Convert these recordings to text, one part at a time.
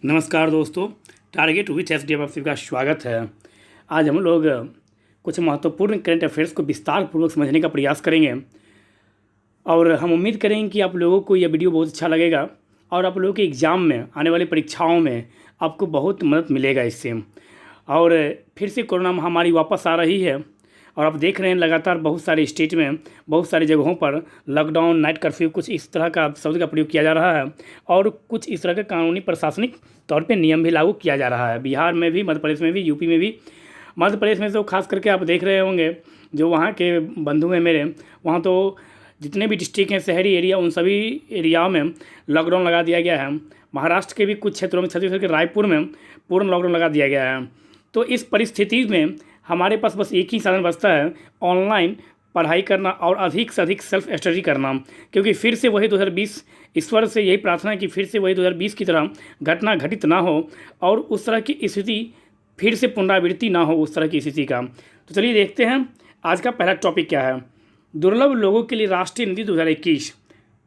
नमस्कार दोस्तों, target with SDM आप सभी का स्वागत है। आज हम लोग कुछ महत्वपूर्ण करंट अफेयर्स को विस्तार पूर्वक समझने का प्रयास करेंगे और हम उम्मीद करेंगे कि आप लोगों को यह वीडियो बहुत अच्छा लगेगा और आप लोगों के एग्ज़ाम में आने वाली परीक्षाओं में आपको बहुत मदद मिलेगा इससे। और फिर से कोरोना महामारी वापस आ रही है और आप देख रहे हैं लगातार बहुत सारे स्टेट में बहुत सारी जगहों पर लॉकडाउन, नाइट कर्फ्यू, कुछ इस तरह का शब्द का प्रयोग किया जा रहा है और कुछ इस तरह के कानूनी प्रशासनिक तौर पे नियम भी लागू किया जा रहा है। बिहार में भी, मध्य प्रदेश में भी, यूपी में भी। मध्य प्रदेश में तो खास करके आप देख रहे होंगे, जो वहाँ के बंधु हैं मेरे, वहाँ तो जितने भी डिस्ट्रिक्ट हैं, शहरी एरिया, उन सभी एरियाओं में लॉकडाउन लगा दिया गया है। महाराष्ट्र के भी कुछ क्षेत्रों में, छत्तीसगढ़ के रायपुर में पूर्ण लॉकडाउन लगा दिया गया है। तो इस परिस्थिति में हमारे पास बस एक ही साधन बचता है, ऑनलाइन पढ़ाई करना और अधिक से अधिक सेल्फ स्टडी करना, क्योंकि फिर से वही 2020, ईश्वर से यही प्रार्थना है कि फिर से वही 2020 की तरह घटना घटित ना हो और उस तरह की स्थिति फिर से पुनरावृत्ति ना हो उस तरह की स्थिति का। तो चलिए देखते हैं आज का पहला टॉपिक क्या है। दुर्लभ लोगों के लिए राष्ट्रीय नीति 2021।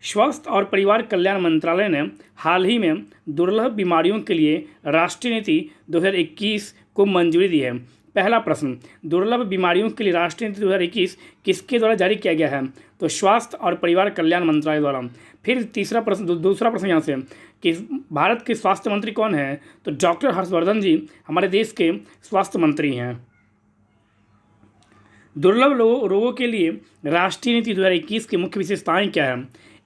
स्वास्थ्य और परिवार कल्याण मंत्रालय ने हाल ही में दुर्लभ बीमारियों के लिए राष्ट्रीय नीति 2021 को मंजूरी दी है। पहला प्रश्न, दुर्लभ बीमारियों के लिए राष्ट्रीय नीति 2021 किसके द्वारा जारी किया गया है? तो स्वास्थ्य और परिवार कल्याण मंत्रालय द्वारा। फिर तीसरा प्रश्न, दूसरा प्रश्न यहाँ से कि भारत के स्वास्थ्य मंत्री कौन है? तो डॉक्टर हर्षवर्धन जी हमारे देश के स्वास्थ्य मंत्री हैं। दुर्लभ रोगों के लिए राष्ट्रीय नीति 2021 की मुख्य विशेषताएं क्या है?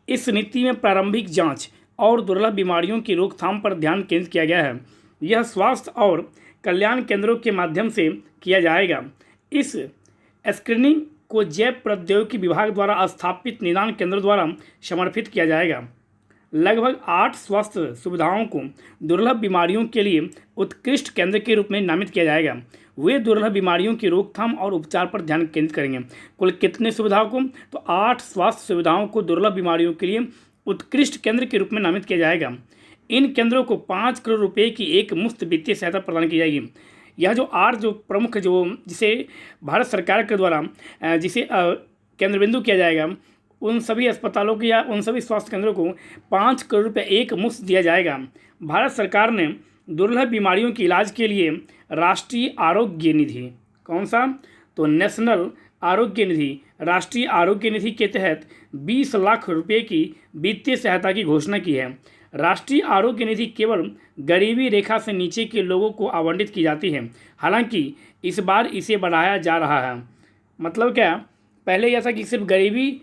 इस नीति में प्रारंभिक जांच और दुर्लभ बीमारियों की रोकथाम पर ध्यान केंद्रित किया गया है। यह स्वास्थ्य और कल्याण केंद्रों के माध्यम से किया जाएगा। इस स्क्रीनिंग को जैव प्रौद्योगिकी विभाग द्वारा स्थापित निदान केंद्रों द्वारा समर्पित किया जाएगा। लगभग 8 स्वास्थ्य सुविधाओं को दुर्लभ बीमारियों के लिए उत्कृष्ट केंद्र के रूप में नामित किया जाएगा। वे दुर्लभ बीमारियों की रोकथाम और उपचार पर ध्यान केंद्रित करेंगे। कुल कितने सुविधाओं को? तो 8 स्वास्थ्य सुविधाओं को दुर्लभ बीमारियों के लिए उत्कृष्ट केंद्र के रूप में नामित किया जाएगा। इन केंद्रों को 5 करोड़ रुपए की एक मुफ्त वित्तीय सहायता प्रदान की जाएगी। यह जो 8 जो प्रमुख जिसे भारत सरकार के द्वारा जिसे केंद्र बिंदु किया जाएगा, उन सभी अस्पतालों को या उन सभी स्वास्थ्य केंद्रों को 5 करोड़ रुपये एक मुफ्त दिया जाएगा। भारत सरकार ने दुर्लभ बीमारियों के इलाज के लिए राष्ट्रीय आरोग्य निधि, कौन सा? तो नेशनल आरोग्य निधि, राष्ट्रीय आरोग्य निधि के तहत 20 लाख रुपये की वित्तीय सहायता की घोषणा की है। राष्ट्रीय आरोग्य निधि केवल गरीबी रेखा से नीचे के लोगों को आवंटित की जाती है। हालांकि इस बार इसे बढ़ाया जा रहा है। मतलब क्या? पहले यह था कि सिर्फ गरीबी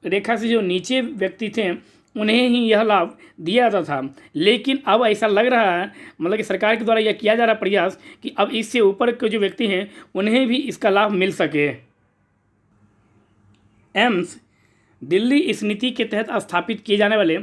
रेखा से जो नीचे व्यक्ति थे उन्हें ही यह लाभ दिया जाता था, लेकिन अब ऐसा लग रहा है, मतलब कि सरकार के द्वारा यह किया जा रहा प्रयास कि अब इससे ऊपर के जो व्यक्ति हैं उन्हें भी इसका लाभ मिल सके। एम्स दिल्ली इस नीति के तहत स्थापित किए जाने वाले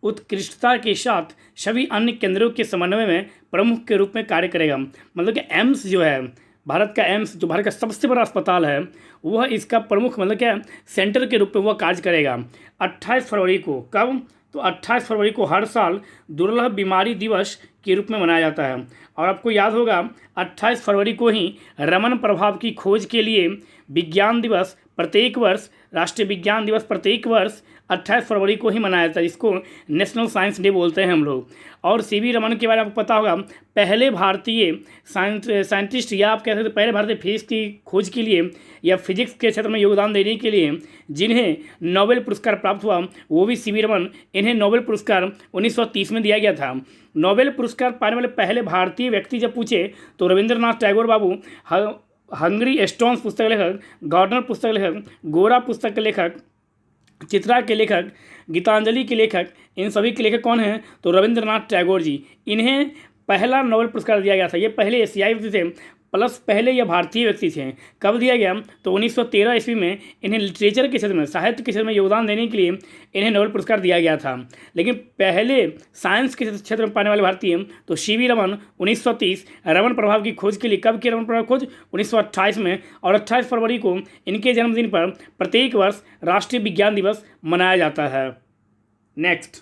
उत्कृष्टता के साथ सभी अन्य केंद्रों के समन्वय में प्रमुख के रूप में कार्य करेगा। मतलब कि एम्स जो है, भारत का एम्स जो भारत का सबसे बड़ा अस्पताल है, वह इसका प्रमुख मतलब क्या सेंटर के रूप में वह कार्य करेगा। 28 फरवरी को, कब? तो 28 फरवरी को हर साल दुर्लभ बीमारी दिवस के रूप में मनाया जाता है। और आपको याद होगा 28 फरवरी को ही रमन प्रभाव की खोज के लिए विज्ञान दिवस प्रत्येक वर्ष, राष्ट्रीय विज्ञान दिवस प्रत्येक वर्ष 28 फरवरी को ही मनाया जाता है, जिसको नेशनल साइंस डे बोलते हैं हम लोग। और सीवी रमन के बारे में आपको पता होगा, पहले भारतीय साइंटिस्ट या आप कह सकते पहले भारतीय फिजिक्स की खोज के लिए या फिजिक्स के क्षेत्र में योगदान देने के लिए जिन्हें नोबेल पुरस्कार प्राप्त हुआ, वो भी सीवी रमन। इन्हें नोबेल पुरस्कार 1930 में दिया गया था। नोबेल पुरस्कार पाने वाले पहले भारतीय व्यक्ति जब पूछे तो रविंद्रनाथ टैगोर बाबू, हंगरी स्टोन्स पुस्तक लेखक, गॉर्डनर पुस्तक लेखक, गोरा पुस्तक के लेखक, चित्रा के लेखक, गीतांजलि के लेखक, इन सभी के लेखक कौन हैं? तो रविंद्रनाथ टैगोर जी। इन्हें पहला नोबेल पुरस्कार दिया गया था। ये पहले एशियाई व्यक्ति थे, प्लस पहले यह भारतीय व्यक्ति थे। कब दिया गया? तो 1913 ईस्वी में इन्हें लिटरेचर के क्षेत्र में, साहित्य के क्षेत्र में योगदान देने के लिए इन्हें नोबेल पुरस्कार दिया गया था। लेकिन पहले साइंस के क्षेत्र में पाने वाले भारतीय तो सीवी रमन 1930, रमन प्रभाव की खोज के लिए कब की रमन प्रभाव खोज? 1928 में। और 28 फरवरी को इनके जन्मदिन पर प्रत्येक वर्ष राष्ट्रीय विज्ञान दिवस मनाया जाता है। नेक्स्ट,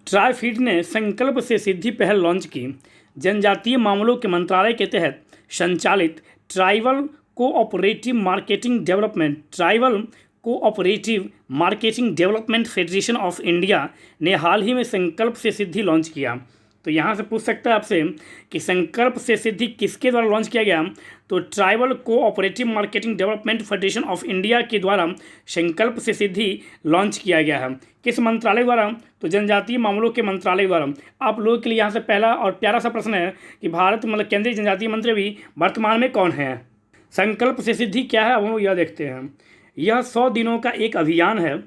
ट्राइफीड ने संकल्प से सिद्धि पहल लॉन्च की। जनजातीय मामलों के मंत्रालय के तहत संचालित tribal cooperative marketing development, tribal cooperative marketing development federation of India ने हाल ही में संकल्प से सिद्धि लॉन्च किया। तो यहाँ से पूछ सकता है आपसे कि संकल्प से सिद्धि किसके द्वारा लॉन्च किया गया। तो tribal cooperative marketing development federation of India के द्वारा संकल्प से सिद्धि लॉन्च किया गया है। किस मंत्रालय द्वारा? तो जनजातीय मामलों के मंत्रालय द्वारा। आप लोगों के लिए यहाँ से पहला और प्यारा सा प्रश्न है कि भारत केंद्रीय जनजातीय मंत्री भी वर्तमान में कौन है? संकल्प से सिद्धि क्या है, अब हम यह देखते हैं। यह 100 दिनों का एक अभियान है।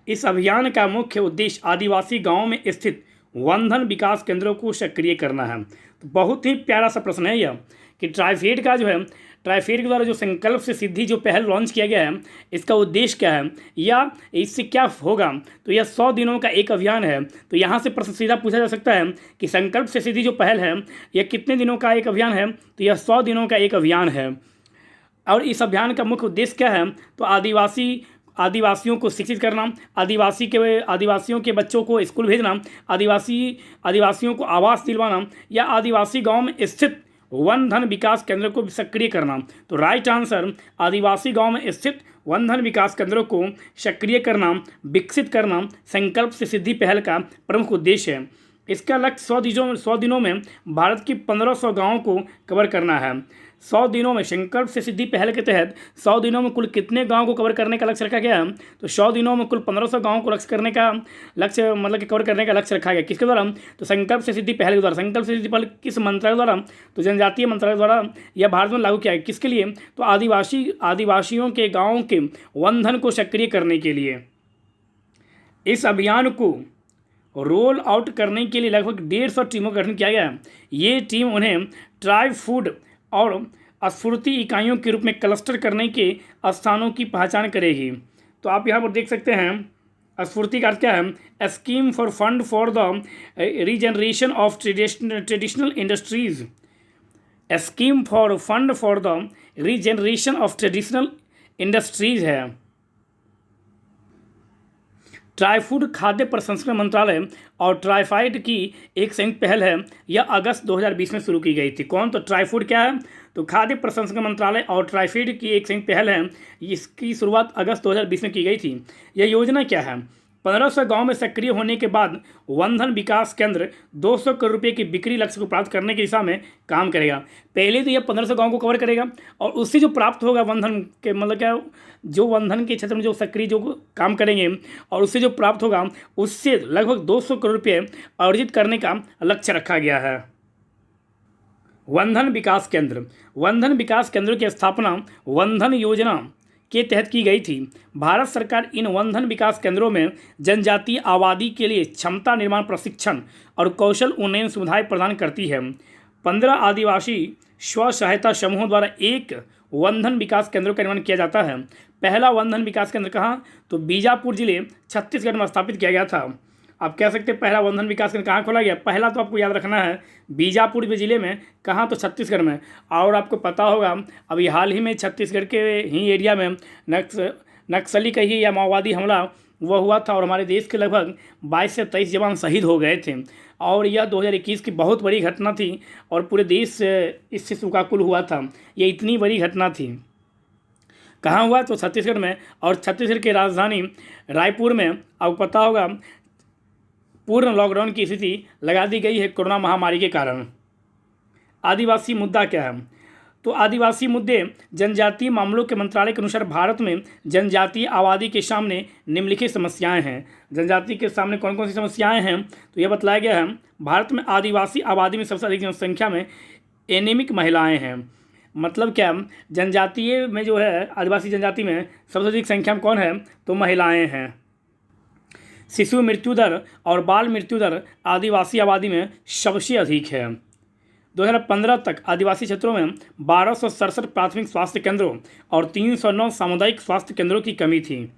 इस अभियान का मुख्य उद्देश्य आदिवासी गाँव में स्थित वन धन विकास केंद्रों को सक्रिय करना है। तो बहुत ही प्यारा सा प्रश्न है यह कि ट्राइफेड के द्वारा जो संकल्प से सिद्धि जो पहल लॉन्च किया गया है, इसका उद्देश्य क्या है या इससे क्या होगा। तो यह 100 दिनों का एक अभियान है। तो यहाँ से प्रश्न सीधा पूछा जा सकता है कि संकल्प से सिद्धि जो पहल है यह कितने दिनों का एक अभियान है। तो यह 100 दिनों का एक अभियान है। और इस अभियान का मुख्य उद्देश्य क्या है? तो आदिवासियों को शिक्षित करना, आदिवासियों के बच्चों को स्कूल भेजना, आदिवासियों को आवास दिलवाना या आदिवासी गांव में स्थित वन धन विकास केंद्र को सक्रिय करना। तो राइट आंसर आदिवासी गांव में स्थित वन धन विकास केंद्रों को सक्रिय करना, विकसित करना संकल्प से सिद्धि पहल का प्रमुख उद्देश्य है। इसका लक्ष्य 100 दिनों में भारत की 1500 गाँवों को कवर करना है। 100 दिनों में संकल्प से सिद्धि पहल के तहत 100 दिनों में कुल कितने गांव को कवर करने का लक्ष्य रखा गया है? तो 100 दिनों में कुल 1500 गाँव को कवर करने का लक्ष्य रखा गया। किसके द्वारा? तो संकल्प से सिद्धि पहल के द्वारा। संकल्प से सिद्धि पहल किस मंत्रालय द्वारा? तो जनजातीय मंत्रालय द्वारा यह भारत में लागू किया है। किसके लिए? तो आदिवासियों के गाँव के वन धन को सक्रिय करने के लिए। इस अभियान को रोल आउट करने के लिए लगभग 150 टीमों का गठन किया गया है। ये टीम उन्हें ट्राइब फूड और स्फूर्ति इकाइयों के रूप में क्लस्टर करने के स्थानों की पहचान करेगी। तो आप यहाँ पर देख सकते हैं स्फूर्ति का अर्थ क्या है? Scheme for fund for the regeneration of traditional industries. Scheme for fund for the regeneration of traditional industries है। ट्राईफूड खाद्य प्रसंस्करण मंत्रालय और ट्राइफाइड की एक संयुक्त पहल है। यह अगस्त 2020 में शुरू की गई थी। कौन? तो ट्राईफूड क्या है? तो खाद्य प्रसंस्करण मंत्रालय और ट्राइफीड की एक संयुक्त पहल है। इसकी शुरुआत अगस्त 2020 में की गई थी। यह योजना क्या है? 1500 गांव में सक्रिय होने के बाद वन धन विकास केंद्र 200 करोड़ रुपये की बिक्री लक्ष्य को प्राप्त करने की दिशा में काम करेगा। पहले तो यह 1500 गांव को कवर करेगा और उससे जो प्राप्त होगा वन धन के जो वन धन के क्षेत्र में जो सक्रिय जो काम करेंगे और उससे जो प्राप्त होगा उससे लगभग 200 करोड़ रुपये अर्जित करने का लक्ष्य रखा गया है। वन धन विकास केंद्रों की स्थापना वन धन योजना के तहत की गई थी। भारत सरकार इन वन धन विकास केंद्रों में जनजातीय आबादी के लिए क्षमता निर्माण प्रशिक्षण और कौशल उन्नयन सुविधाएं प्रदान करती है। 15 आदिवासी स्व सहायता समूहों द्वारा एक वन धन विकास केंद्रों का निर्माण किया जाता है। पहला वन धन विकास केंद्र कहाँ? तो बीजापुर जिले छत्तीसगढ़ में स्थापित किया गया था। आप कह सकते हैं पहला वन धन विकास केंद्र कहाँ खोला गया? पहला तो आपको याद रखना है बीजापुर जिले में। कहाँ? तो छत्तीसगढ़ में। और आपको पता होगा अभी हाल ही में छत्तीसगढ़ के ही एरिया में नक्सली कहिए या माओवादी हमला वह हुआ था और हमारे देश के लगभग 22 से 23 जवान शहीद हो गए थे। और यह 2021 की बहुत बड़ी घटना थी और पूरे देश इससे शोकाकुल हुआ था। ये इतनी बड़ी घटना थी। कहाँ हुआ? तो छत्तीसगढ़ में। और छत्तीसगढ़ की राजधानी रायपुर में आपको पता होगा पूर्ण लॉकडाउन की स्थिति लगा दी गई है कोरोना महामारी के कारण। आदिवासी मुद्दा क्या है? तो आदिवासी मुद्दे जनजातीय मामलों के मंत्रालय के अनुसार भारत में जनजातीय आबादी के सामने निम्नलिखित समस्याएं हैं। जनजाति के सामने कौन कौन सी समस्याएं हैं? तो यह बतलाया गया है भारत में आदिवासी आबादी में सबसे अधिक जनसंख्या में एनीमिक महिलाएं हैं। मतलब क्या? जनजातीय में जो है आदिवासी जनजाति में सबसे अधिक संख्या में कौन है? तो महिलाएं हैं। शिशु मृत्यु दर और बाल मृत्यु दर आदिवासी आबादी में सबसे अधिक है। 2015 तक आदिवासी क्षेत्रों में 1267 प्राथमिक स्वास्थ्य केंद्रों और 309 सामुदायिक स्वास्थ्य केंद्रों की कमी थी।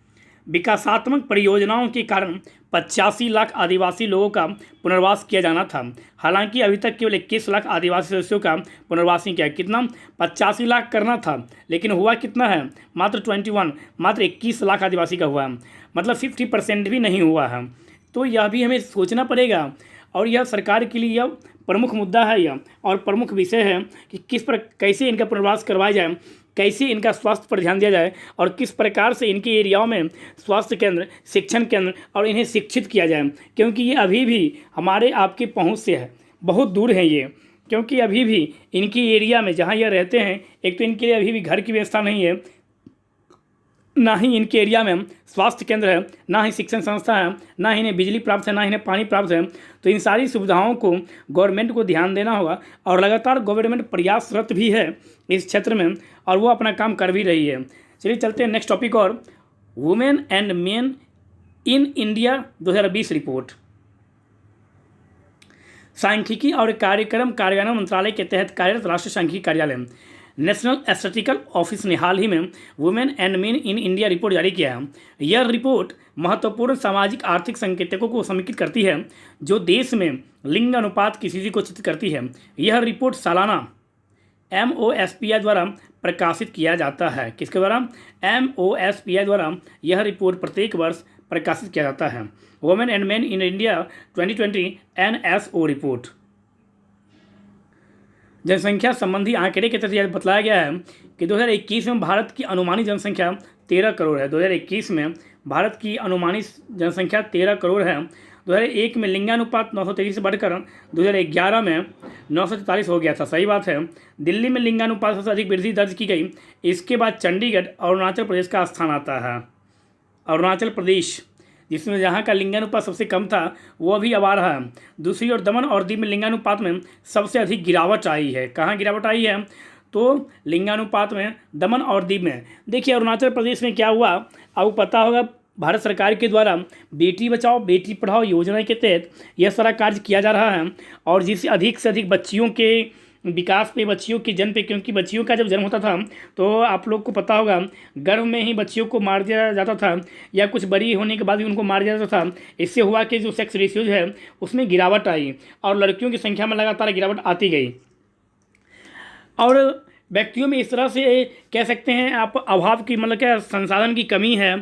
विकासात्मक परियोजनाओं के कारण 85 लाख आदिवासी लोगों का पुनर्वास किया जाना था। हालांकि अभी तक केवल 21 लाख आदिवासी सदस्यों का पुनर्वास नहीं किया। कितना? 85 लाख करना था लेकिन हुआ कितना है? मात्र 21 लाख आदिवासी का हुआ है। मतलब 50% भी नहीं हुआ है। तो यह भी हमें सोचना पड़ेगा और यह सरकार के लिए यह प्रमुख मुद्दा है यह और प्रमुख विषय है कि कैसे इनका पुनर्वास करवाया जाए। कैसे इनका स्वास्थ्य पर ध्यान दिया जाए और किस प्रकार से इनके एरियाओं में स्वास्थ्य केंद्र, शिक्षण केंद्र और इन्हें शिक्षित किया जाए, क्योंकि ये अभी भी हमारे आपकी पहुंच से है, बहुत दूर है ये। क्योंकि अभी भी इनकी एरिया में जहाँ ये रहते हैं, एक तो इनके लिए अभी भी घर की व्यवस्था नहीं है, ना ही इनके एरिया में स्वास्थ्य केंद्र है, ना ही शिक्षण संस्था है, ना ही इन्हें बिजली प्राप्त है, ना ही इन्हें पानी प्राप्त है। तो इन सारी सुविधाओं को गवर्नमेंट को ध्यान देना होगा और लगातार गवर्नमेंट प्रयासरत भी है इस क्षेत्र में और वो अपना काम कर भी रही है। चलिए चलते हैं नेक्स्ट टॉपिक और women and main in India 2020 report. सांख्यिकी और कार्यक्रम कार्यान्वयन मंत्रालय के तहत कार्यरत राष्ट्रीय सांख्यिकी कार्यालय नेशनल स्टैटिस्टिकल ऑफिस ने हाल ही में women and main in India report जारी किया है। यह रिपोर्ट महत्वपूर्ण सामाजिक आर्थिक संकेतकों को समेकित करती है जो देश में लिंग अनुपात की स्थिति को चित्रित करती है। यह रिपोर्ट सालाना MOSPI द्वारा प्रकाशित किया जाता है। किसके द्वारा? MOSPI द्वारा यह रिपोर्ट प्रत्येक वर्ष प्रकाशित किया जाता है। Women and main in India 2020 NSO report. जनसंख्या संबंधी आंकड़े के तहत यह बतलाया गया है कि 2021 में भारत की अनुमानित जनसंख्या 13 करोड़ है। 2021 में भारत की अनुमानित जनसंख्या 13 करोड़ है। 2001 में लिंगानुपात 923 से बढ़कर 2011 में 943 हो गया था। सही बात है। दिल्ली में लिंगानुपात सबसे अधिक वृद्धि दर्ज की गई। इसके बाद चंडीगढ़ और अरुणाचल प्रदेश का स्थान आता है। अरुणाचल प्रदेश जिसमें जहाँ का लिंगानुपात सबसे कम था वो अभी अब आ रहा है। दूसरी ओर दमन और दीव में लिंगानुपात में सबसे अधिक गिरावट आई है। कहाँ गिरावट आई है? तो लिंगानुपात में दमन और दीव में। देखिए अरुणाचल प्रदेश में क्या हुआ, आपको पता होगा, भारत सरकार के द्वारा बेटी बचाओ बेटी पढ़ाओ योजना के तहत यह सारा कार्य किया जा रहा है और जिससे अधिक से अधिक बच्चियों के विकास पे, बच्चियों के जन्म पे, क्योंकि बच्चियों का जब जन्म होता था तो आप लोग को पता होगा गर्भ में ही बच्चियों को मार दिया जाता था या कुछ बड़ी होने के बाद भी उनको मार दिया जाता था। इससे हुआ कि जो सेक्स रेशियोज है उसमें गिरावट आई और लड़कियों की संख्या में लगातार गिरावट आती गई और व्यक्तियों में इस तरह से कह सकते हैं आप अभाव की, मतलब क्या, संसाधन की कमी है,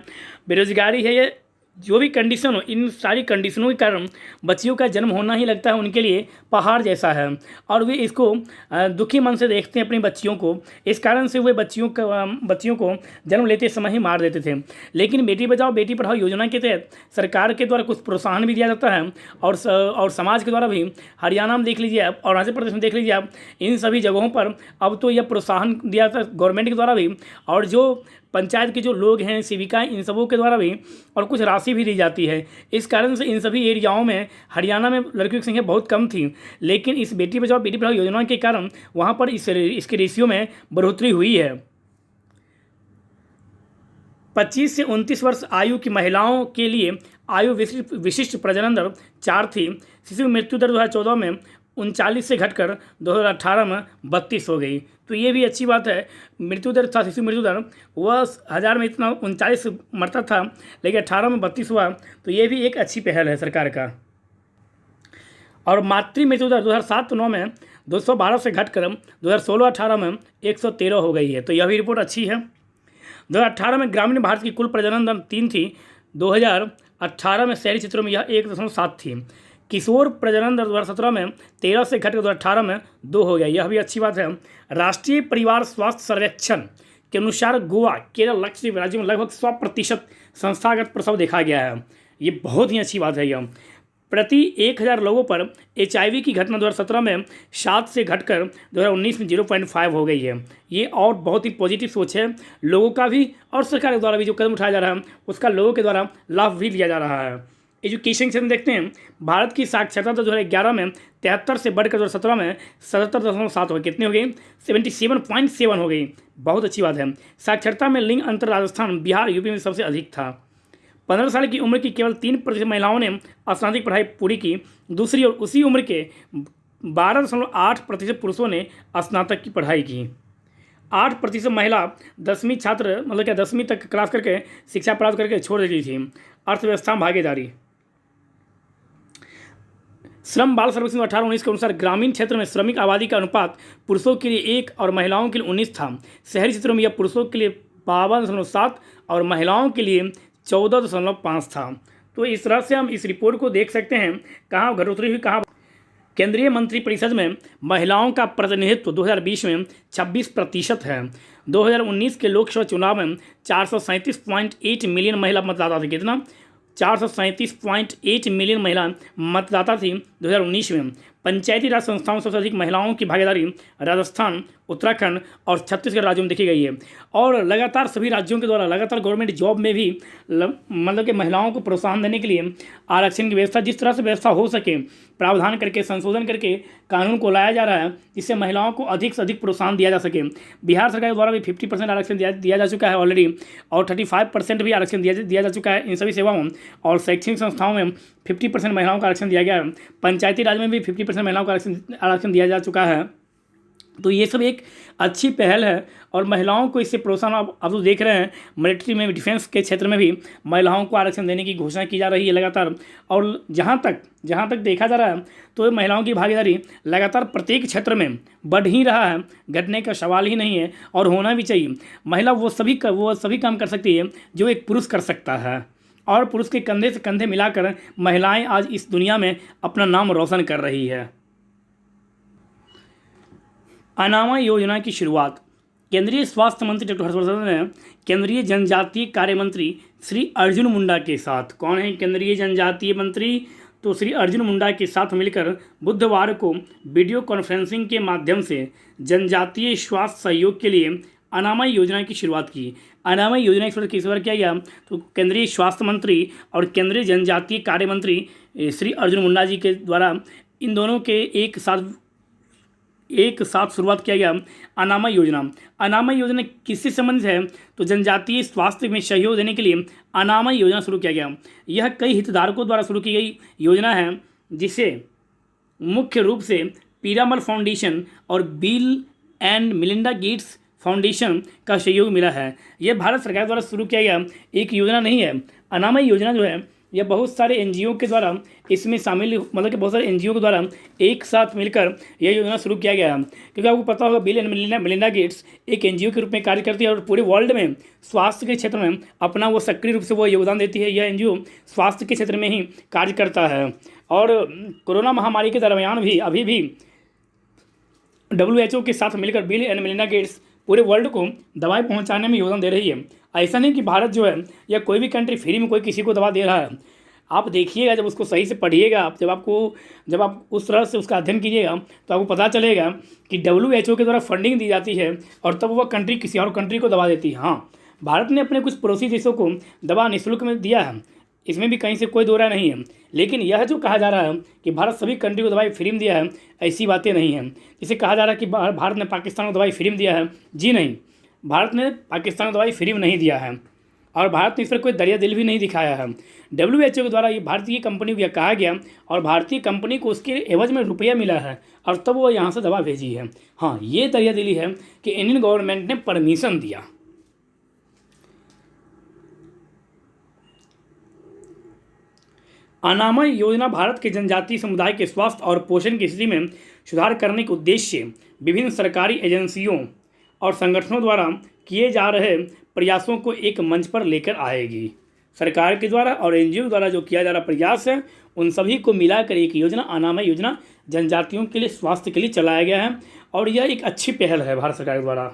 बेरोजगारी है, ये जो भी कंडीशन हो, इन सारी कंडीशनों के कारण बच्चियों का जन्म होना ही लगता है उनके लिए पहाड़ जैसा है और वे इसको दुखी मन से देखते हैं अपनी बच्चियों को। इस कारण से वे बच्चियों को जन्म लेते समय ही मार देते थे। लेकिन बेटी बचाओ बेटी पढ़ाओ योजना के तहत सरकार के द्वारा कुछ प्रोत्साहन भी दिया जाता है और समाज के द्वारा भी। हरियाणा में देख लीजिए आप और अरुणाचल प्रदेश में देख लीजिए आप, इन सभी जगहों पर अब तो यह प्रोत्साहन दिया जाता है गवर्नमेंट के द्वारा भी और जो पंचायत के जो लोग हैं, सेविकाएं, इन सबों के द्वारा भी, और कुछ राशि भी दी जाती है। इस कारण से इन सभी एरियाओं में हरियाणा में लड़कियों की संख्या बहुत कम थी, लेकिन इस बेटी बचाओ बेटी पढ़ाओ योजना के कारण वहाँ पर इसके रेशियो में बढ़ोतरी हुई है। 25 से 29 वर्ष आयु की महिलाओं के लिए आयु विशिष्ट प्रजनन दर 4 थी। शिशु मृत्यु दर 2014 में 39 से घटकर 2018 में 32 हो गई। तो ये भी अच्छी बात है। मृत्यु दर था, शिशु मृत्यु दर वह 1000 में इतना 39 मरता था, लेकिन 18 में 32 हुआ। तो ये भी एक अच्छी पहल है सरकार का। और मातृ मृत्यु दर 2007-9 में 212 से घटकर 2016-18 में 113 हो गई है। तो यह भी रिपोर्ट अच्छी है। 2018 में ग्रामीण भारत की कुल प्रजनन दर 3 थी। 2018 में शहरी क्षेत्रों में यह 1.7 थी। किशोर प्रजनन दर 2017 में 13 से घटकर 2018 में 2 हो गया। यह भी अच्छी बात है। राष्ट्रीय परिवार स्वास्थ्य सर्वेक्षण के अनुसार गोवा, केरल, लक्षद्वीप राज्यों में लगभग 100% संस्थागत प्रसव देखा गया है। ये बहुत ही अच्छी बात है। यह प्रति 1000 लोगों पर HIV की घटना 2017 में 7 से घटकर 2019 में 0.5 हो गई है। ये और बहुत ही पॉजिटिव सोच है लोगों का भी और सरकार के द्वारा भी। जो कदम उठाया जा रहा है उसका लोगों के द्वारा लाभ भी लिया जा रहा है। एजुकेशन क्षेत्र में देखते हैं, भारत की साक्षरता दर 2011 में 73 से बढ़कर 2017 में 77.7 हो गई। कितनी हो गई? 77.7 हो गई। बहुत अच्छी बात है। साक्षरता में लिंग अंतर राजस्थान, बिहार, यूपी में सबसे अधिक था। 15 साल की उम्र की केवल 3% महिलाओं ने स्नातक पढ़ाई पूरी की। दूसरी ओर उसी उम्र के 12.8% पुरुषों ने स्नातक की पढ़ाई की। 8% महिला 10वीं छात्र, मतलब क्या 10वीं तक क्लास करके शिक्षा प्राप्त करके छोड़ देती थी। अर्थव्यवस्था में भागीदारी। श्रम बाल सर्वेक्षण 18-19 के अनुसार ग्रामीण क्षेत्र में श्रमिक आबादी का अनुपात पुरुषों के लिए 1 और महिलाओं के लिए 19 था। शहरी क्षेत्रों में यह पुरुषों के लिए 52.7 और महिलाओं के लिए 14.5 था। तो इस तरह से हम इस रिपोर्ट को देख सकते हैं कहाँ बढ़ोतरी हुई, कहाँ। केंद्रीय मंत्रिपरिषद में महिलाओं का प्रतिनिधित्व 2020 में 26% है। 2019 के लोकसभा चुनाव में 437.8 मिलियन महिला मतदाता थे। कितना? 437.8 मिलियन महिला मतदाता थी 2019 में। पंचायती राज संस्थाओं में सबसे अधिक महिलाओं की भागीदारी राजस्थान, उत्तराखंड और छत्तीसगढ़ राज्यों में देखी गई है। और लगातार सभी राज्यों के द्वारा लगातार गवर्नमेंट जॉब में भी मतलब कि महिलाओं को प्रोत्साहन देने के लिए आरक्षण की व्यवस्था, जिस तरह से व्यवस्था हो सके, प्रावधान करके, संशोधन करके कानून को लाया जा रहा है, जिससे महिलाओं को अधिक से अधिक प्रोत्साहन दिया जा सके। बिहार सरकार द्वारा भी 50% आरक्षण दिया जा चुका है ऑलरेडी, और 35% भी आरक्षण दिया जा चुका है इन सभी सेवाओं। और शैक्षणिक संस्थाओं में 50% महिलाओं का आरक्षण दिया गया है। पंचायती राज में भी 50% महिलाओं का आरक्षण दिया जा चुका है। तो ये सब एक अच्छी पहल है और महिलाओं को इससे प्रोत्साहन आप तो देख रहे हैं, मिलिट्री में, डिफेंस के क्षेत्र में भी महिलाओं को आरक्षण देने की घोषणा की जा रही है लगातार। और जहाँ तक देखा जा रहा है तो महिलाओं की भागीदारी लगातार प्रत्येक क्षेत्र में बढ़ ही रहा है, घटने का सवाल ही नहीं है, और होना भी चाहिए। महिला वो सभी काम कर सकती है जो एक पुरुष कर सकता है, और पुरुष के कंधे से कंधे मिलाकर महिलाएं आज इस दुनिया में अपना नाम रोशन कर रही है। अनामा योजना की शुरुआत। केंद्रीय स्वास्थ्य मंत्री डॉक्टर हर्षवर्धन ने केंद्रीय जनजातीय कार्य मंत्री श्री अर्जुन मुंडा के साथ, कौन है केंद्रीय जनजातीय मंत्री? तो श्री अर्जुन मुंडा के साथ मिलकर बुधवार को वीडियो कॉन्फ्रेंसिंग के माध्यम से जनजातीय स्वास्थ्य सहयोग के लिए अनामय योजना की शुरुआत की। अनामय योजना की शुरुआत किस बार किया गया? तो केंद्रीय स्वास्थ्य मंत्री और केंद्रीय जनजातीय कार्य मंत्री श्री अर्जुन मुंडा जी के द्वारा इन दोनों के एक साथ शुरुआत किया गया अनामय योजना। अनामय योजना किससे संबंधित है? तो जनजातीय स्वास्थ्य में सहयोग देने के लिए अनामय योजना शुरू किया गया। यह कई हितधारकों द्वारा शुरू की गई योजना है, जिसे मुख्य रूप से पीरामल फाउंडेशन और bill and Melinda Gates foundation का सहयोग मिला है। यह भारत सरकार द्वारा शुरू किया गया एक योजना नहीं है। अनामय योजना जो है यह बहुत सारे एनजीओ के द्वारा इसमें शामिल, मतलब कि बहुत सारे एनजीओ के द्वारा एक साथ मिलकर यह योजना शुरू किया गया है। क्योंकि आपको पता होगा बिल एंड मिलिंडा गेट्स एक एनजीओ के रूप में कार्य करती है और पूरे वर्ल्ड में स्वास्थ्य के क्षेत्र में अपना वो सक्रिय रूप से वो योगदान देती है। यह एनजीओ स्वास्थ्य के क्षेत्र में ही कार्य करता है। और कोरोना महामारी के दरमियान भी अभी भी WHO के साथ मिलकर बिल एंड मिलिंडा गेट्स पूरे वर्ल्ड को दवाई पहुंचाने में योगदान दे रही है। ऐसा नहीं कि भारत जो है या कोई भी कंट्री फ्री में कोई किसी को दवा दे रहा है। आप देखिएगा, जब उसको सही से पढ़िएगा, जब आप उस तरह से उसका अध्ययन कीजिएगा तो आपको पता चलेगा कि WHO के द्वारा फंडिंग दी जाती है और तब वह कंट्री किसी और कंट्री को दवा देती है। हाँ, भारत ने अपने कुछ पड़ोसी देशों को दवा निःशुल्क में दिया है, इसमें भी कहीं से कोई दो राय नहीं है। लेकिन यह जो कहा जा रहा है कि भारत सभी कंट्री को दवाई फ्री में दिया है, ऐसी बातें नहीं हैं। जिसे कहा जा रहा है कि भारत ने पाकिस्तान को दवाई फ्री में दिया है, जी नहीं, भारत ने पाकिस्तान को दवाई फ्री में नहीं दिया है और भारत ने इस पर कोई दरिया दिल भी नहीं दिखाया है। WHO के द्वारा ये भारतीय कंपनी को यह कहा गया और भारतीय कंपनी को उसके एवज में रुपया मिला है और तब वो यहाँ से दवा भेजी है। हाँ, ये दरिया दिली है कि इंडियन गवर्नमेंट ने परमिशन दिया। अनामय योजना भारत के जनजातीय समुदाय के स्वास्थ्य और पोषण की स्थिति में सुधार करने के उद्देश्य से विभिन्न सरकारी एजेंसियों और संगठनों द्वारा किए जा रहे प्रयासों को एक मंच पर लेकर आएगी। सरकार के द्वारा और एनजीओ द्वारा जो किया जा रहा प्रयास है, उन सभी को मिलाकर एक योजना, अनामय योजना, जनजातियों के लिए स्वास्थ्य के लिए चलाया गया है और यह एक अच्छी पहल है भारत सरकार द्वारा।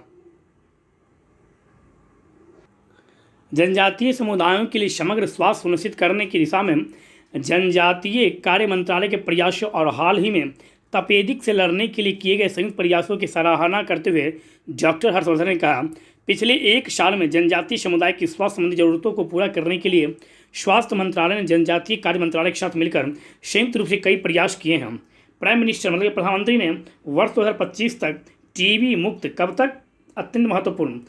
जनजातीय समुदायों के लिए समग्र स्वास्थ्य सुनिश्चित करने की दिशा में जनजातीय कार्य मंत्रालय के प्रयासों और हाल ही में तपेदिक से लड़ने के लिए किए गए संयुक्त प्रयासों की सराहना करते हुए डॉक्टर हर्षवर्धन ने कहा, पिछले एक साल में जनजातीय समुदाय की स्वास्थ्य संबंधी जरूरतों को पूरा करने के लिए स्वास्थ्य मंत्रालय ने जनजातीय कार्य मंत्रालय के साथ मिलकर संयुक्त रूप से कई प्रयास किए हैं। प्राइम मिनिस्टर मतलब प्रधानमंत्री ने वर्ष 2025 तक टीबी मुक्त, कब तक, अत्यंत महत्वपूर्ण,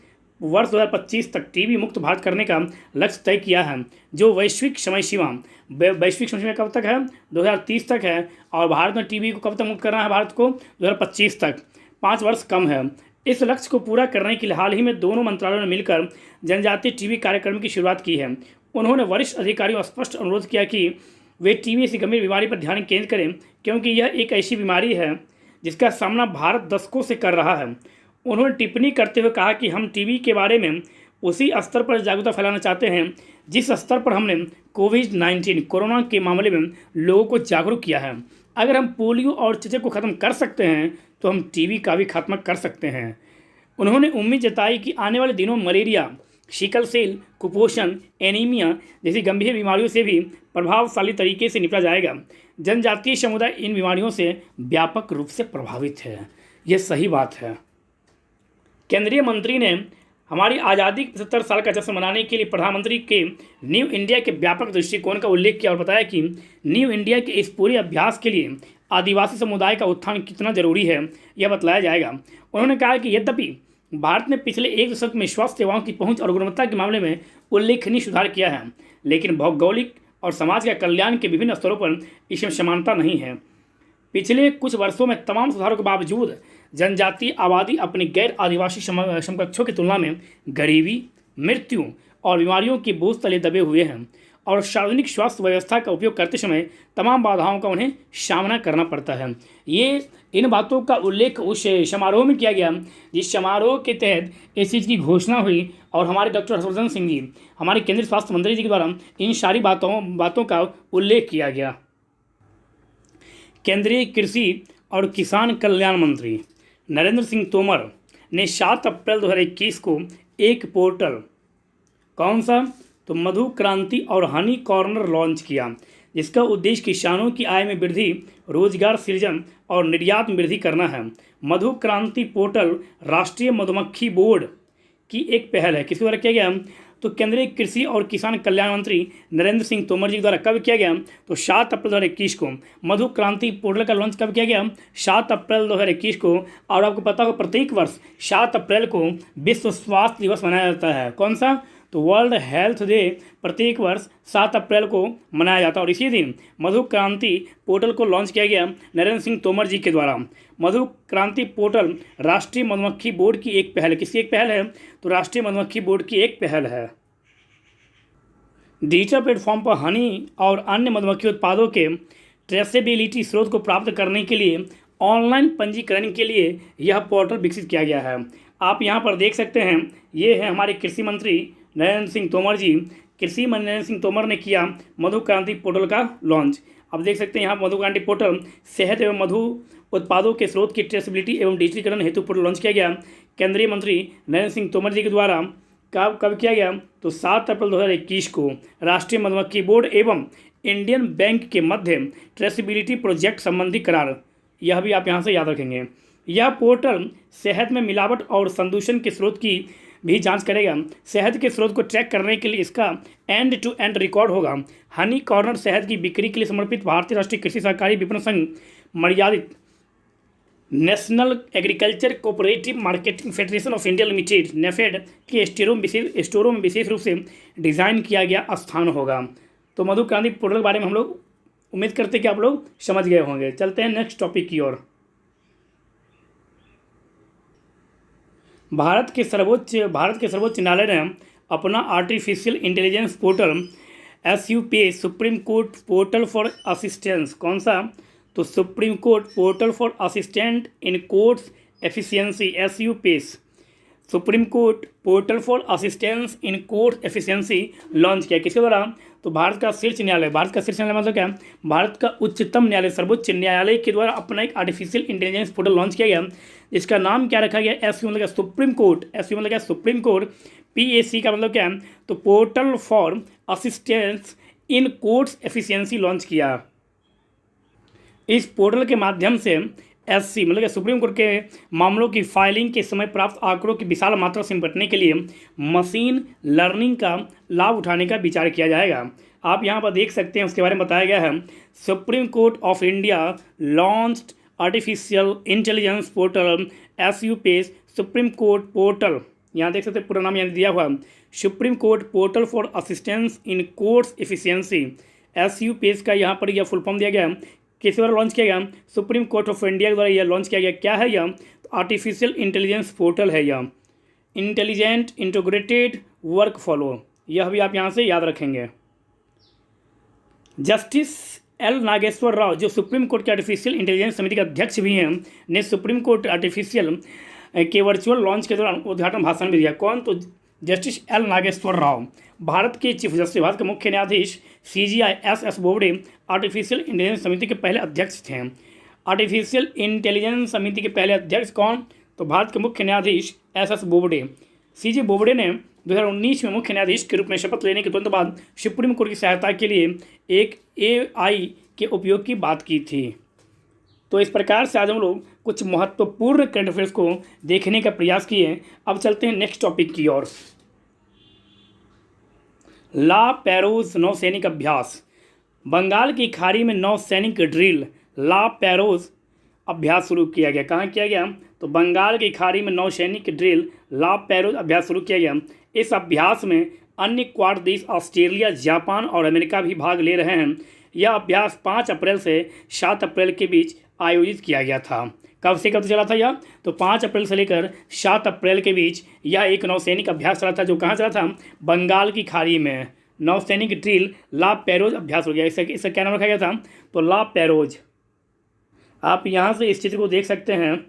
वर्ष 2025 तक टीबी मुक्त भारत करने का लक्ष्य तय किया है, जो वैश्विक समय सीमा कब तक है, 2030 तक है। और भारत में टीबी को कब तक मुक्त करना है भारत को, 2025 तक, 5 वर्ष कम है। इस लक्ष्य को पूरा करने के लिए हाल ही में दोनों मंत्रालयों ने मिलकर जनजातीय टीबी कार्यक्रम की शुरुआत की है। उन्होंने वरिष्ठ अधिकारियों को स्पष्ट अनुरोध किया कि वे टीबी से गंभीर बीमारी पर ध्यान केंद्रित करें, क्योंकि यह एक ऐसी बीमारी है जिसका सामना भारत दशकों से कर रहा है। उन्होंने टिप्पणी करते हुए कहा कि हम टीबी के बारे में उसी स्तर पर जागरूकता फैलाना चाहते हैं जिस स्तर पर हमने कोविड-19 कोरोना के मामले में लोगों को जागरूक किया है। अगर हम पोलियो और चेचक को ख़त्म कर सकते हैं तो हम टीबी का भी खात्मा कर सकते हैं। उन्होंने उम्मीद जताई कि आने वाले दिनों में मलेरिया, सिकल सेल, कुपोषण, एनीमिया जैसी गंभीर बीमारियों से भी प्रभावशाली तरीके से निपटा जाएगा। जनजातीय समुदाय इन बीमारियों से व्यापक रूप से प्रभावित है। यह सही बात है। केंद्रीय मंत्री ने हमारी आज़ादी के 75 साल का जश्न मनाने के लिए प्रधानमंत्री के न्यू इंडिया के व्यापक दृष्टिकोण का उल्लेख किया और बताया कि न्यू इंडिया के इस पूरे अभ्यास के लिए आदिवासी समुदाय का उत्थान कितना जरूरी है, यह बतलाया जाएगा। उन्होंने कहा कि यद्यपि भारत ने पिछले एक दशक में स्वास्थ्य सेवाओं की पहुंच और गुणवत्ता के मामले में उल्लेखनीय सुधार किया है, लेकिन भौगोलिक और समाज के कल्याण के विभिन्न स्तरों पर इसमें समानता नहीं है। पिछले कुछ वर्षों में तमाम सुधारों के बावजूद जनजातीय आबादी अपने गैर आदिवासी समकक्षों की तुलना में गरीबी, मृत्यु और बीमारियों की बोझ तले दबे हुए हैं और सार्वजनिक स्वास्थ्य व्यवस्था का उपयोग करते समय तमाम बाधाओं का उन्हें सामना करना पड़ता है। इन बातों का उल्लेख उस समारोह में किया गया जिस समारोह के तहत इस चीज़ की घोषणा हुई और हमारे डॉक्टर हर्षवर्धन सिंह जी, हमारे केंद्रीय स्वास्थ्य मंत्री जी के द्वारा इन सारी बातों का उल्लेख किया गया। केंद्रीय कृषि और किसान कल्याण मंत्री नरेंद्र सिंह तोमर ने 7 अप्रैल 2021 को एक पोर्टल, कौन सा, तो मधु क्रांति और हनी कॉर्नर लॉन्च किया, जिसका उद्देश्य किसानों की आय में वृद्धि, रोजगार सृजन और निर्यात में वृद्धि करना है। मधु क्रांति पोर्टल राष्ट्रीय मधुमक्खी बोर्ड की एक पहल है। किसके द्वारा किया गया, तो केंद्रीय कृषि और किसान कल्याण मंत्री नरेंद्र सिंह तोमर जी द्वारा कब किया गया, तो 7 अप्रैल 2021 को। मधु क्रांति पोर्टल का लॉन्च कब किया गया, 7 अप्रैल 2021 को। और आपको पता होगा प्रत्येक वर्ष 7 अप्रैल को विश्व स्वास्थ्य दिवस मनाया जाता है। कौन सा, तो वर्ल्ड हेल्थ डे प्रत्येक वर्ष 7 अप्रैल को मनाया जाता है। और इसी दिन मधु क्रांति पोर्टल को लॉन्च किया गया नरेंद्र सिंह तोमर जी के द्वारा। मधु क्रांति पोर्टल राष्ट्रीय मधुमक्खी बोर्ड की एक पहल है। किसकी एक पहल है, तो राष्ट्रीय मधुमक्खी बोर्ड की एक पहल है। डिजिटल प्लेटफॉर्म पर हनी और अन्य मधुमक्खी उत्पादों के ट्रेसेबिलिटी स्रोत को प्राप्त करने के लिए ऑनलाइन पंजीकरण के लिए यह पोर्टल विकसित किया गया है। आप यहाँ पर देख सकते हैं, ये है हमारे कृषि मंत्री नरेंद्र सिंह तोमर जी। कृषि मंत्री नरेंद्र सिंह तोमर ने किया मधु क्रांति पोर्टल का लॉन्च। अब देख सकते हैं यहाँ मधु क्रांति पोर्टल शहद एवं मधु उत्पादों के स्रोत की ट्रेसेबिलिटी एवं डिजिटलीकरण हेतु पोर्टल लॉन्च किया गया केंद्रीय मंत्री नरेंद्र सिंह तोमर जी के द्वारा। कब किया गया, तो 7 अप्रैल 2021 को। राष्ट्रीय मधुमक्खी बोर्ड एवं इंडियन बैंक के मध्य ट्रेसेबिलिटी प्रोजेक्ट संबंधी करार, यह भी आप यहाँ से याद रखेंगे। यह पोर्टल शहद में मिलावट और संदूषण के स्रोत की भी जांच करेगा। शहद के स्रोत को ट्रैक करने के लिए इसका एंड टू एंड रिकॉर्ड होगा। हनी कॉर्नर शहद की बिक्री के लिए समर्पित भारतीय राष्ट्रीय कृषि सहकारी विपणन संघ मर्यादित, national agriculture cooperative marketing federation of India limited NAFED के स्टोरों में विशेष रूप से डिज़ाइन किया गया स्थान होगा। तो मधु क्रांति पोर्टल के बारे में हम लोग उम्मीद करते हैं कि आप लोग समझ गए होंगे। चलते हैं नेक्स्ट टॉपिक की ओर। भारत के सर्वोच्च न्यायालय ने अपना artificial intelligence portal SUPA supreme court portal for assistance, कौन सा, तो supreme court portal for assistant in courts efficiency SUPA supreme court portal for assistance in court efficiency launch किया। किसके द्वारा, तो भारत का शीर्ष न्यायालय मतलब क्या, भारत का उच्चतम न्यायालय सर्वोच्च न्यायालय के द्वारा अपना एक आर्टिफिशियल इंटेलिजेंस पोर्टल लॉन्च किया गया, जिसका नाम क्या रखा गया, SU मतलब क्या, सुप्रीम कोर्ट, SU मतलब क्या, सुप्रीम कोर्ट, PAC का मतलब क्या है, तो portal for assistance in courts efficiency launch किया। इस पोर्टल के माध्यम से SC मतलब कि सुप्रीम कोर्ट के मामलों की फाइलिंग के समय प्राप्त आंकड़ों की विशाल मात्रा से निपटने के लिए मशीन लर्निंग का लाभ उठाने का विचार किया जाएगा। आप यहाँ पर देख सकते हैं, उसके बारे में बताया गया है। Supreme court of India launched artificial intelligence portal SUPA supreme court portal, यहाँ देख सकते हैं पूरा नाम यहाँ दिया हुआ, supreme court portal for assistance in courts efficiency SUPA का यहाँ पर यह फुल फॉर्म दिया गया। किस द्वारा लॉन्च किया गया, सुप्रीम कोर्ट ऑफ इंडिया के द्वारा यह लॉन्च किया गया। क्या है यह, आर्टिफिशियल इंटेलिजेंस पोर्टल है यह, इंटेलिजेंट इंटीग्रेटेड वर्क फ्लो, यह भी आप यहाँ से याद रखेंगे। जस्टिस L नागेश्वर राव, जो सुप्रीम कोर्ट के आर्टिफिशियल इंटेलिजेंस समिति के अध्यक्ष भी हैं, ने सुप्रीम कोर्ट आर्टिफिशियल के वर्चुअल लॉन्च के दौरान उद्घाटन भाषण भी दिया। कौन, तो जस्टिस L नागेश्वर राव, भारत के चीफ जस्टिस, भारत के मुख्य न्यायाधीश CGI SS Bobde artificial intelligence समिति के पहले अध्यक्ष थे। आर्टिफिशियल इंटेलिजेंस समिति के पहले अध्यक्ष कौन, तो भारत के मुख्य न्यायाधीश एस बोबडे, CJ बोबडे ने 2019 में मुख्य न्यायाधीश के रूप में शपथ लेने के तुरंत बाद सुप्रीम कोर्ट की सहायता के लिए एक AI के उपयोग की बात की थी। तो इस प्रकार से आज हम लोग कुछ महत्वपूर्ण करंट अफेयर्स को देखने का प्रयास किए। अब चलते हैं नेक्स्ट टॉपिक की ओर। ला पैरोज नौसैनिक अभ्यास। बंगाल की खाड़ी में नौसैनिक ड्रिल ला पैरोज अभ्यास शुरू किया गया। कहाँ किया गया? तो बंगाल की खाड़ी में नौसैनिक ड्रिल ला पैरोज अभ्यास शुरू किया गया। इस अभ्यास में अन्य क्वाड देश ऑस्ट्रेलिया, जापान और अमेरिका भी भाग ले रहे हैं। यह अभ्यास 5 अप्रैल से 7 अप्रैल के बीच आयोजित किया गया था। कब से कब चला था यह? तो 5 अप्रैल से लेकर 7 अप्रैल के बीच यह एक नौसैनिक अभ्यास चला था, जो कहाँ चला था? बंगाल की खाड़ी में नौसैनिक ड्रिल ला पैरोज अभ्यास हो गया। इसका क्या नाम रखा गया था? तो ला पैरोज। आप यहाँ से इस चित्र को देख सकते हैं।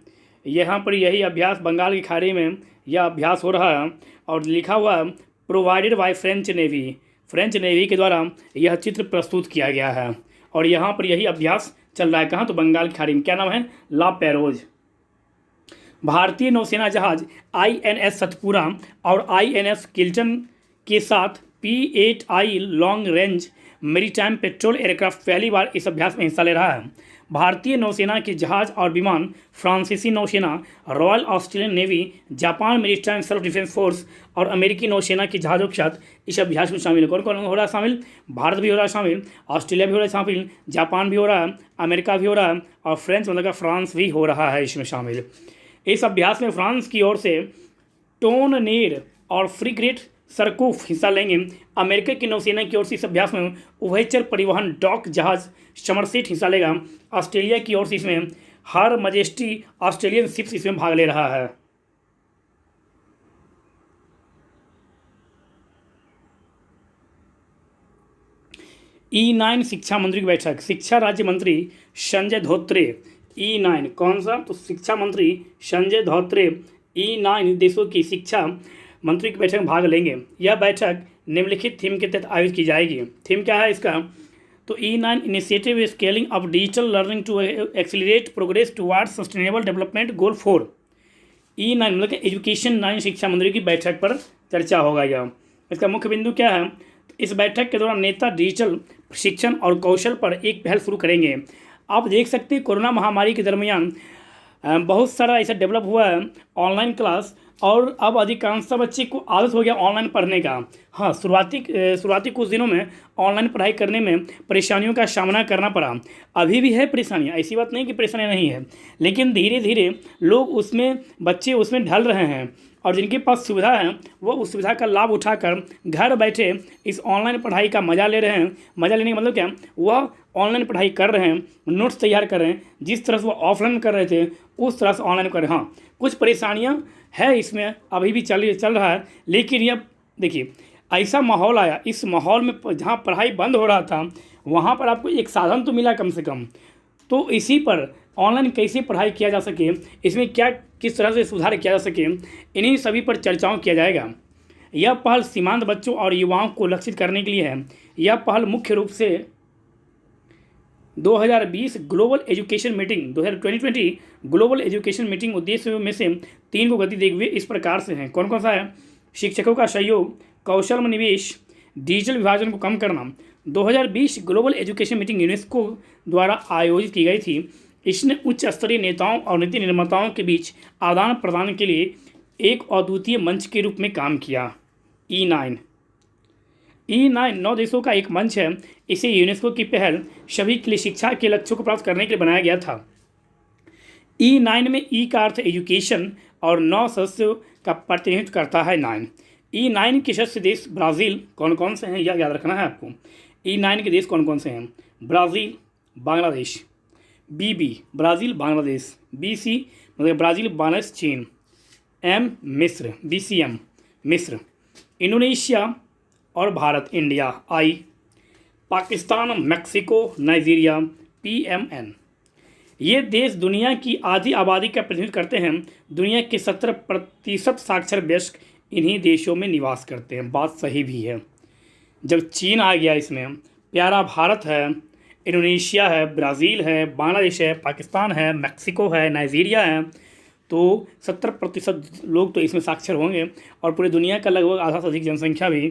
यहाँ पर यही अभ्यास बंगाल की खाड़ी में यह अभ्यास हो रहा है और लिखा हुआ provided by French navy. French navy के द्वारा यह चित्र प्रस्तुत किया गया है और यहाँ पर यही अभ्यास चल रहा है। कहाँ? तो बंगाल की खाड़ी में। क्या नाम है? ला पैरोज। भारतीय नौसेना जहाज INS सतपुरा और INS किल्टन के साथ P8I long range maritime petrol aircraft पहली बार इस अभ्यास में हिस्सा ले रहा है। भारतीय नौसेना के जहाज और विमान फ्रांसीसी नौसेना, royal Australian navy, Japan maritime self defence force और अमेरिकी नौसेना के जहाज़ों के साथ इस अभ्यास में शामिल है। कौन कौन हो रहा है शामिल? भारत भी हो रहा है शामिल, ऑस्ट्रेलिया भी हो रहा है शामिल, जापान भी हो रहा है, अमेरिका भी हो रहा है और फ्रांस भी हो रहा है इसमें शामिल। इस अभ्यास में फ्रांस की ओर से टोननेर और फ्रिगेट सरकूफ हिस्सा लेंगे। अमेरिका की नौसेना की ओर से इस अभ्यास में उभयचर परिवहन डॉक जहाज समरसेट हिस्सा लेगा। ऑस्ट्रेलिया की ओर से इसमें हर मजेस्टी ऑस्ट्रेलियन शिप्स इसमें भाग ले रहा है। E9 शिक्षा मंत्री की बैठक। शिक्षा राज्य मंत्री संजय धोत्रे। E9 कौन सा? तो शिक्षा मंत्री संजय धोत्रे E9 देशों की शिक्षा मंत्री की बैठक में भाग लेंगे। यह बैठक निम्नलिखित थीम के तहत आयोजित की जाएगी। थीम क्या है इसका? तो E9 initiative scaling of digital learning to accelerate progress towards sustainable development goal 4। E9 मतलब कि एजुकेशन 9 शिक्षा मंत्री की बैठक पर चर्चा होगा। यह इसका मुख्य बिंदु क्या है? तो इस बैठक के दौरान नेता डिजिटल शिक्षण और कौशल पर एक पहल शुरू करेंगे। आप देख सकते हैं कोरोना महामारी के दरमियान बहुत सारा ऐसा डेवलप हुआ है ऑनलाइन क्लास, और अब अधिकांश बच्चे को आदत हो गया ऑनलाइन पढ़ने का। हाँ, शुरुआती कुछ दिनों में ऑनलाइन पढ़ाई करने में परेशानियों का सामना करना पड़ा। अभी भी है परेशानियाँ, ऐसी बात नहीं कि परेशानियाँ नहीं है, लेकिन धीरे धीरे लोग बच्चे उसमें ढल रहे हैं और जिनके पास सुविधा है वो उस सुविधा का लाभ उठाकर घर बैठे इस ऑनलाइन पढ़ाई का मज़ा ले रहे हैं। मज़ा लेने का मतलब क्या? वह ऑनलाइन पढ़ाई कर रहे हैं, नोट्स तैयार कर रहे हैं। जिस तरह से वो ऑफलाइन कर रहे थे उस तरह से ऑनलाइन कर रहे हैं। हाँ, कुछ परेशानियाँ है इसमें, अभी भी चल रहा है, लेकिन यह देखिए ऐसा माहौल आया, इस माहौल में जहाँ पढ़ाई बंद हो रहा था वहाँ पर आपको एक साधन तो मिला कम से कम। तो इसी पर ऑनलाइन कैसे पढ़ाई किया जा सके, इसमें क्या किस तरह से सुधार किया जा सके, इन्हीं सभी पर चर्चाओं किया जाएगा। यह पहल सीमांत बच्चों और युवाओं को लक्षित करने के लिए है। यह पहल मुख्य रूप से 2020 global education meeting 2020 global education meeting उद्देश्यों में से 3 को गति देते हुए इस प्रकार से हैं। कौन कौन सा है? शिक्षकों का सहयोग, कौशल में निवेश, डिजिटल विभाजन को कम करना। 2020 ग्लोबल एजुकेशन मीटिंग यूनेस्को द्वारा आयोजित की गई थी। इसने उच्च स्तरीय नेताओं और नीति निर्माताओं के बीच आदान प्रदान के लिए एक अद्वितीय मंच के रूप में काम किया। E9 9 देशों का एक मंच है। इसे यूनेस्को की पहल सभी के लिए शिक्षा के लक्ष्यों को प्राप्त करने के लिए बनाया गया था। E9 में E का अर्थ एजुकेशन और 9 सदस्यों का प्रतिनिधित्व करता है 9। E9 के सदस्य देश ब्राज़ील कौन कौन से हैं, यह याद रखना है आपको। E9 के देश कौन कौन से हैं? Brazil, Bangladesh, BB Brazil Bangladesh, BC मतलब ब्राज़ील बांग्लादेश चीन, M मिस्र BCM मिस्र, इंडोनेशिया और Bharat India I, Pakistan, Mexico, Nigeria PMN। ये देश दुनिया की आधी आबादी का प्रतिनिधित्व करते हैं। दुनिया के 70% साक्षर वयस्क इन्हीं देशों में निवास करते हैं। बात सही भी है। जब चीन आ गया इसमें, प्यारा भारत है, इंडोनेशिया है, ब्राज़ील है, बांग्लादेश है, पाकिस्तान है, मैक्सिको है, नाइजीरिया है, तो 70% लोग तो इसमें साक्षर होंगे और पूरी दुनिया का लगभग आधा से अधिक जनसंख्या भी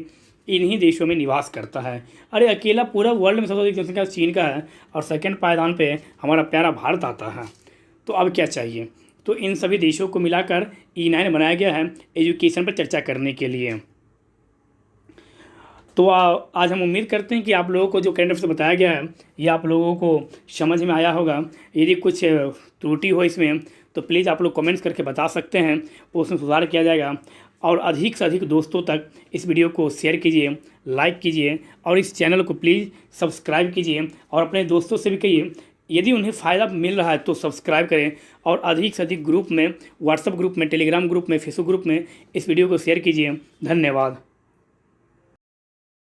इन्हीं देशों में निवास करता है। अरे अकेला पूरा वर्ल्ड में सबसे अधिक जनसंख्या चीन का है और सेकंड पायदान पे हमारा प्यारा भारत आता है। तो अब क्या चाहिए? तो इन सभी देशों को मिलाकर E9 बनाया गया है एजुकेशन पर चर्चा करने के लिए। तो आज हम उम्मीद करते हैं कि आप लोगों को जो करंट अफेयर्स बताया गया है ये आप लोगों को समझ में आया होगा। यदि कुछ त्रुटि हो इसमें तो प्लीज़ आप लोग कमेंट्स करके बता सकते हैं, उसमें सुधार किया जाएगा। और अधिक से अधिक दोस्तों तक इस वीडियो को शेयर कीजिए, लाइक कीजिए और इस चैनल को प्लीज़ सब्सक्राइब कीजिए और अपने दोस्तों से भी कहिए यदि उन्हें फ़ायदा मिल रहा है तो सब्सक्राइब करें और अधिक से अधिक ग्रुप में, व्हाट्सएप ग्रुप में, टेलीग्राम ग्रुप में, फेसबुक ग्रुप में इस वीडियो को शेयर कीजिए। धन्यवाद।